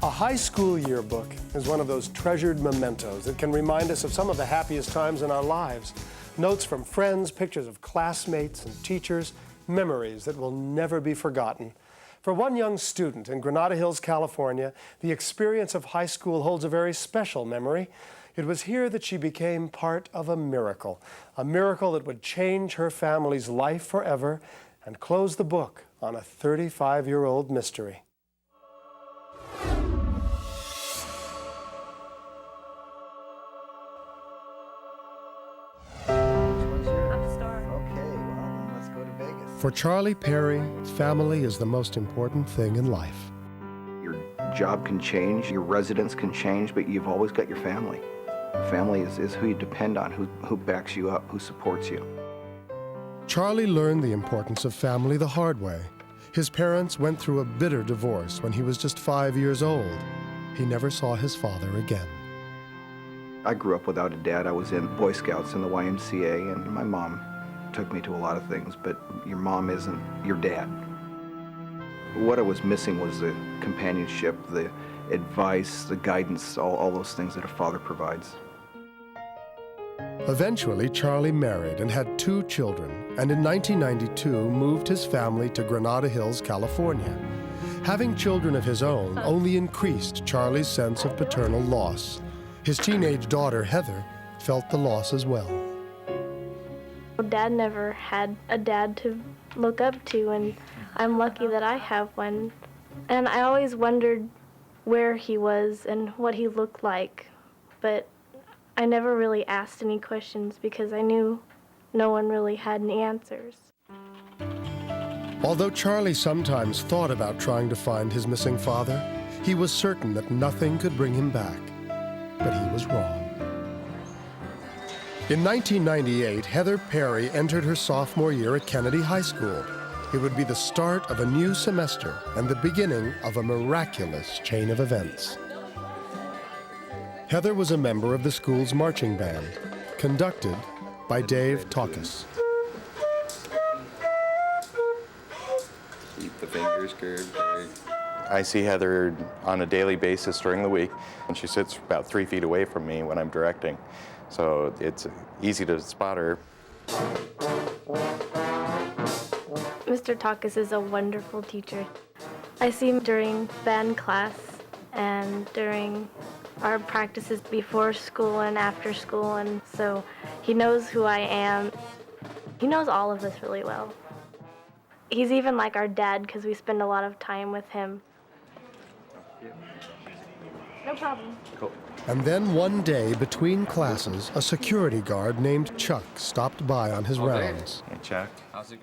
A high school yearbook is one of those treasured mementos that can remind us of some of the happiest times in our lives. Notes from friends, pictures of classmates and teachers, memories that will never be forgotten. For one young student in Granada Hills, California, the experience of high school holds a very special memory. It was here that she became part of a miracle that would change her family's life forever and close the book on a 35-year-old mystery. For Charlie Perry, family is the most important thing in life. Your job can change, your residence can change, but you've always got your family. Family is who you depend on, who backs you up, who supports you. Charlie learned the importance of family the hard way. His parents went through a bitter divorce when he was just 5 years old. He never saw his father again. I grew up without a dad. I was in Boy Scouts and the YMCA, and my mom took me to a lot of things, but your mom isn't your dad. What I was missing was the companionship, the advice, the guidance, all those things that a father provides. Eventually, Charlie married and had 2 children, and in 1992 moved his family to Granada Hills, California. Having children of his own only increased Charlie's sense of paternal loss. His teenage daughter, Heather, felt the loss as well. Dad never had a dad to look up to, and I'm lucky that I have one. And I always wondered where he was and what he looked like, but I never really asked any questions because I knew no one really had any answers. Although Charlie sometimes thought about trying to find his missing father, he was certain that nothing could bring him back. But he was wrong. In 1998, Heather Perry entered her sophomore year at Kennedy High School. It would be the start of a new semester and the beginning of a miraculous chain of events. Heather was a member of the school's marching band, conducted by Dave Taucus. Keep the fingers curved. I see Heather on a daily basis during the week, and she sits about 3 feet away from me when I'm directing. So it's easy to spot her. Mr. Taucus is a wonderful teacher. I see him during band class and during our practices before school and after school, and so he knows who I am. He knows all of us really well. He's even like our dad because we spend a lot of time with him. No problem. Cool. And then one day, between classes, a security guard named Chuck stopped by on his rounds. Hey, Chuck.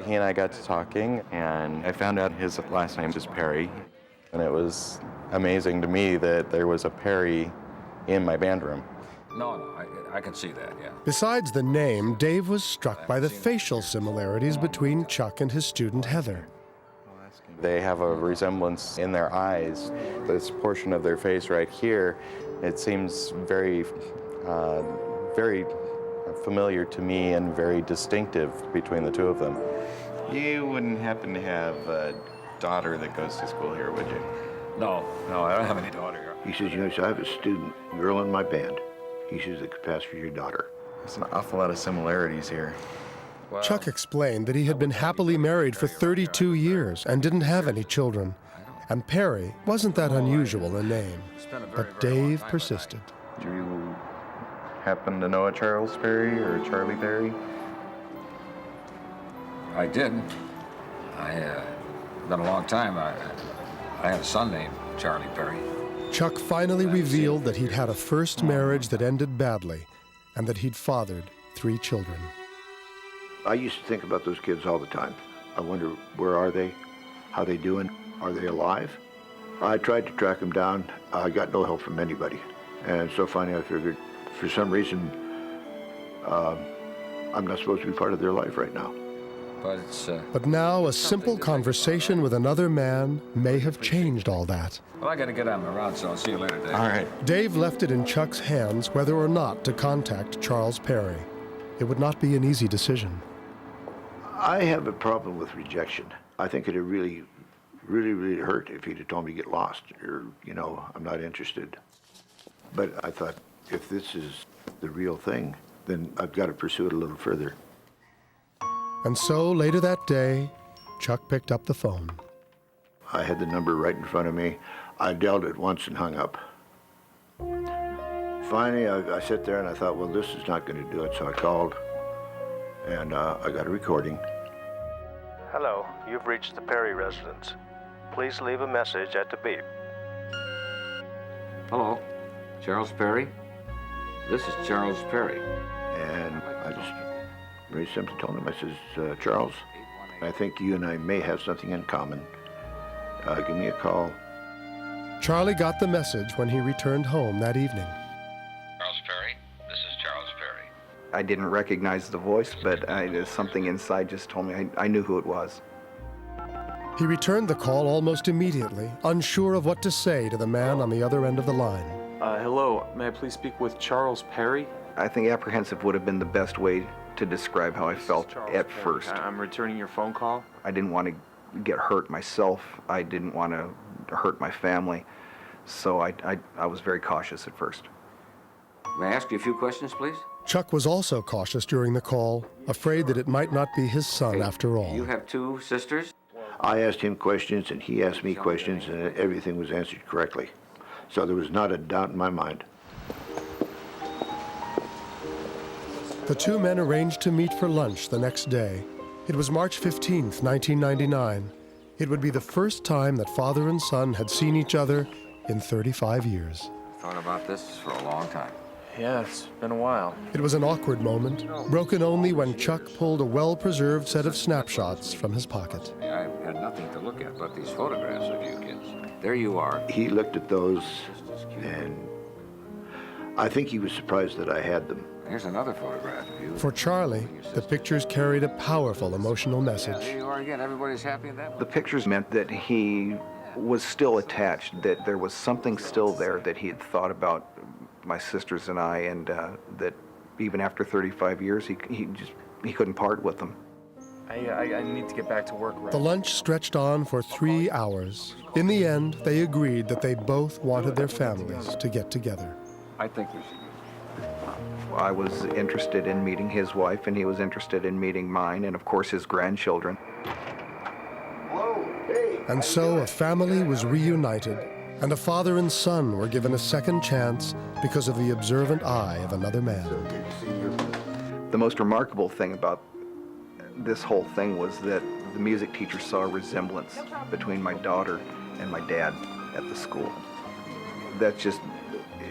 He and I got to talking, and I found out his last name is Perry. And it was amazing to me that there was a Perry in my band room. No, I can see that, yeah. Besides the name, Dave was struck by the facial similarities between Chuck and his student Heather. They have a resemblance in their eyes. This portion of their face right here, it seems very, very familiar to me and very distinctive between the two of them. You wouldn't happen to have a daughter that goes to school here, would you? No, I don't have any daughter here. He says, you know, so I have a student girl in my band. He says it could pass for your daughter. There's an awful lot of similarities here. Well, Chuck explained that he had been happily married for 32 years and didn't have any children. And Perry wasn't that unusual a name. But Dave persisted. Do you happen to know a Charles Perry or a Charlie Perry? I did. Been a long time. I had a son named Charlie Perry. Chuck finally revealed that he'd had a first marriage that ended badly and that he'd fathered 3 children. I used to think about those kids all the time. I wonder, where are they? How they doing? Are they alive? I tried to track them down. I got no help from anybody. And so finally I figured, for some reason, I'm not supposed to be part of their life right now. But now a simple conversation with another man may have changed all that. Well, I got to get on my route, so I'll see you later, Dave. All right. Dave left it in Chuck's hands whether or not to contact Charles Perry. It would not be an easy decision. I have a problem with rejection. I think it really really, really hurt if he'd have told me to get lost or, you know, I'm not interested. But I thought, if this is the real thing, then I've got to pursue it a little further. And so later that day, Chuck picked up the phone. I had the number right in front of me. I dialed it once and hung up. Finally, I sat there and I thought, well, this is not going to do it, so I called, and I got a recording. Hello, you've reached the Perry residence. Please leave a message at the beep. Hello, Charles Perry? This is Charles Perry. And I just very simply told him, I says, Charles, I think you and I may have something in common. Give me a call. Charlie got the message when he returned home that evening. Charles Perry, this is Charles Perry. I didn't recognize the voice, but something inside just told me I knew who it was. He returned the call almost immediately, unsure of what to say to the man on the other end of the line. Hello, may I please speak with Charles Perry? I think apprehensive would have been the best way to describe how I felt at first. I'm returning your phone call. I didn't want to get hurt myself. I didn't want to hurt my family. So I was very cautious at first. May I ask you a few questions, please? Chuck was also cautious during the call, afraid that it might not be his son after all. You have two sisters? I asked him questions and he asked me questions, and everything was answered correctly. So there was not a doubt in my mind. The two men arranged to meet for lunch the next day. It was March 15th, 1999. It would be the first time that father and son had seen each other in 35 years. Thought about this for a long time. Yeah, it's been a while. It was an awkward moment, broken only when Chuck pulled a well-preserved set of snapshots from his pocket. I had nothing to look at but these photographs of you kids. There you are. He looked at those, and I think he was surprised that I had them. Here's another photograph of you. For Charlie, the pictures carried a powerful emotional Yeah, message. there you are again. Everybody's happy in that. The pictures meant that he was still attached, that there was something still there that he had thought about my sisters and I, and that even after 35 years, he couldn't part with them. I need to get back to work right The lunch stretched on for 3 hours. In the end, they agreed that they both wanted their families to get together. I think we should. I was interested in meeting his wife, and he was interested in meeting mine, and of course his grandchildren. And so a family was reunited, and a father and son were given a second chance because of the observant eye of another man. The most remarkable thing about this whole thing was that the music teacher saw a resemblance between my daughter and my dad at the school. That just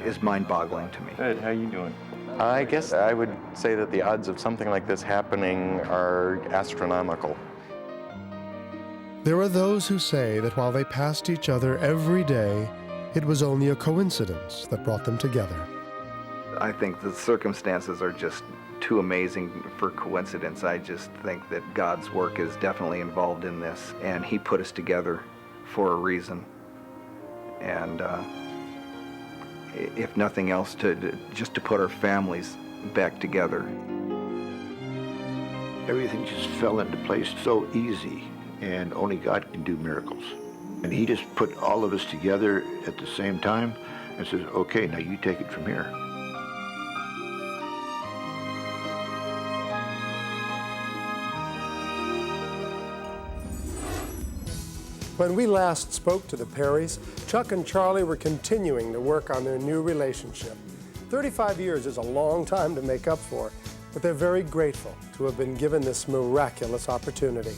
is mind-boggling to me. Good, how you doing? I guess I would say that the odds of something like this happening are astronomical. There are those who say that while they passed each other every day, it was only a coincidence that brought them together. I think the circumstances are just too amazing for coincidence. I just think that God's work is definitely involved in this, and He put us together for a reason. And if nothing else, just to put our families back together. Everything just fell into place so easy, and only God can do miracles. And He just put all of us together at the same time and says, okay, now you take it from here. When we last spoke to the Perrys, Chuck and Charlie were continuing to work on their new relationship. 35 years is a long time to make up for, but they're very grateful to have been given this miraculous opportunity.